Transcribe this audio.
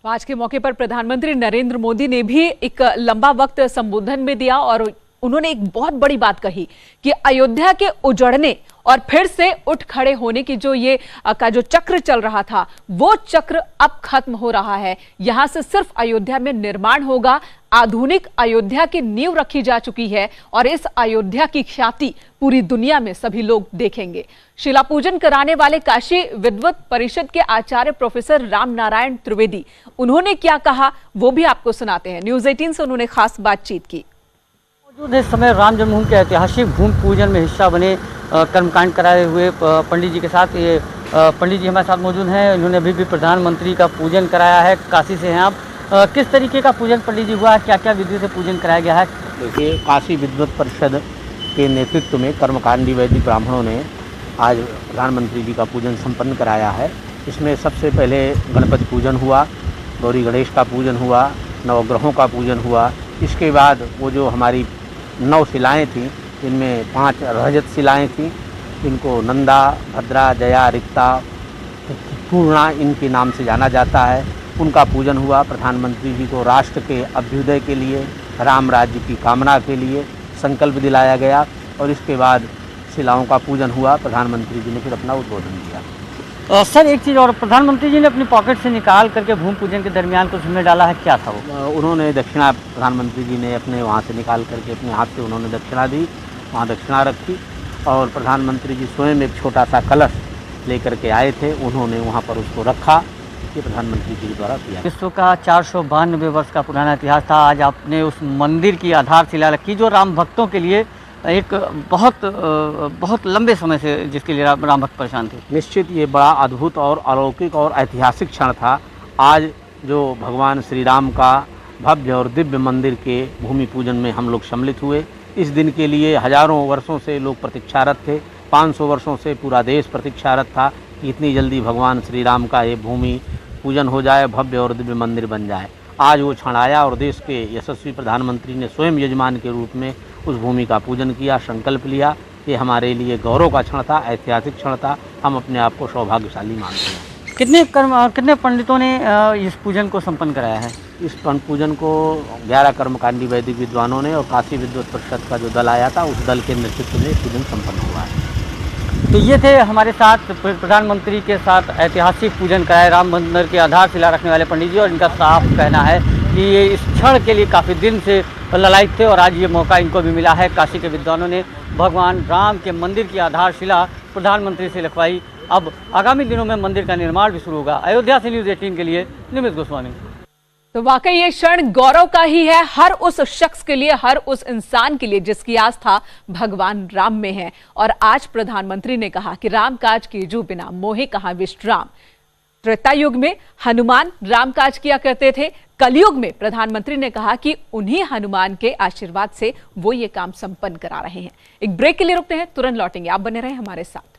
तो आज के मौके पर प्रधानमंत्री नरेंद्र मोदी ने भी एक लंबा वक्त संबोधन में दिया और उन्होंने एक बहुत बड़ी बात कही कि अयोध्या के उजड़ने और फिर से उठ खड़े होने की जो चक्र चल रहा था वो चक्र अब खत्म हो रहा है। यहां से सिर्फ अयोध्या में निर्माण होगा। आधुनिक अयोध्या की नींव रखी जा चुकी है और इस अयोध्या की ख्याति पूरी दुनिया में सभी लोग देखेंगे। शिला पूजन कराने वाले काशी विद्वत परिषद के आचार्य प्रोफेसर राम नारायण त्रिवेदी, उन्होंने क्या कहा वो भी आपको सुनाते हैं। न्यूज़ 18 से उन्होंने खास बातचीत की। इस समय राम जन्मभूमि के ऐतिहासिक भूमि पूजन में हिस्सा बने कर्मकांड कराए हुए पंडित जी के साथ ये पंडित जी हमारे साथ मौजूद हैं। इन्होंने अभी भी प्रधानमंत्री का पूजन कराया है। काशी से हैं आप, किस तरीके का पूजन पंडित जी हुआ है, क्या क्या विधि से पूजन कराया गया है? देखिए, काशी विद्वत परिषद के नेतृत्व में कर्मकांडी वैदिक ब्राह्मणों ने आज प्रधानमंत्री जी का पूजन संपन्न कराया है। इसमें सबसे पहले गणपति पूजन हुआ, गौरी गणेश का पूजन हुआ, नवग्रहों का पूजन हुआ। इसके बाद वो जो हमारी 9 शिलाएँ थीं, इनमें 5 रजत शिलाएँ थीं, इनको नंदा, भद्रा, जया, रिक्ता, पूर्णा इनके नाम से जाना जाता है। उनका पूजन हुआ। प्रधानमंत्री जी को राष्ट्र के अभ्युदय के लिए, राम राज्य की कामना के लिए संकल्प दिलाया गया और इसके बाद शिलाओं का पूजन हुआ। प्रधानमंत्री जी ने फिर अपना उद्बोधन दिया। सर, एक चीज़ और, प्रधानमंत्री जी ने अपनी पॉकेट से निकाल करके भूमि पूजन के दरमियान कुछ उसमें डाला है, क्या था वो? उन्होंने दक्षिणा, प्रधानमंत्री जी ने अपने वहाँ से निकाल करके अपने हाथ से उन्होंने दक्षिणा दी, वहाँ दक्षिणा रखी और प्रधानमंत्री जी स्वयं एक छोटा सा कलश लेकर के आए थे, उन्होंने वहाँ पर उसको रखा। ये प्रधानमंत्री जी द्वारा किया। विश्व का 492 वर्ष का पुराना इतिहास था। आज आपने उस मंदिर की आधारशिला रखी जो राम भक्तों के लिए एक बहुत लंबे समय से जिसके लिए राम भक्त परेशान थे। निश्चित ये बड़ा अद्भुत और अलौकिक और ऐतिहासिक क्षण था। आज जो भगवान श्री राम का भव्य और दिव्य मंदिर के भूमि पूजन में हम लोग सम्मिलित हुए। इस दिन के लिए हजारों वर्षों से लोग प्रतीक्षारत थे। 500 वर्षों से पूरा देश प्रतीक्षारत था कि इतनी जल्दी भगवान श्री राम का ये भूमि पूजन हो जाए, भव्य और दिव्य मंदिर बन जाए। आज वो क्षण आया और देश के यशस्वी प्रधानमंत्री ने स्वयं यजमान के रूप में उस भूमि का पूजन किया, संकल्प लिया। ये हमारे लिए गौरव का क्षण था, ऐतिहासिक क्षण था। हम अपने आप को सौभाग्यशाली मानते हैं। कितने पंडितों ने इस पूजन को संपन्न कराया है? इस पूजन को 11 कर्मकांडी वैदिक विद्वानों ने और काशी विद्वत परिषद का जो दल आया था, उस दल के नेतृत्व में पूजन संपन्न हुआ है। तो ये थे हमारे साथ प्रधानमंत्री के साथ ऐतिहासिक पूजन कराए राम मंदिर की आधारशिला रखने वाले पंडित जी, और इनका साफ कहना है कि ये इस क्षण के लिए काफ़ी दिन से ललायित थे और आज ये मौका इनको भी मिला है। काशी के विद्वानों ने भगवान राम के मंदिर की आधारशिला प्रधानमंत्री से लिखवाई। अब आगामी दिनों में मंदिर का निर्माण भी शुरू होगा। अयोध्या से न्यूज़ 18 के लिए निमित गोस्वामी। तो वाकई ये क्षण गौरव का ही है, हर उस शख्स के लिए, हर उस इंसान के लिए जिसकी आस्था भगवान राम में है। और आज प्रधानमंत्री ने कहा कि राम काज कीजू बिना मोहे कहाँ विश्राम। त्रेता युग में हनुमान राम काज किया करते थे। कलयुग में प्रधानमंत्री ने कहा कि उन्हीं हनुमान के आशीर्वाद से वो ये काम संपन्न करा रहे हैं। एक ब्रेक के लिए रुकते हैं, तुरंत लौटेंगे। आप बने रहे हमारे साथ।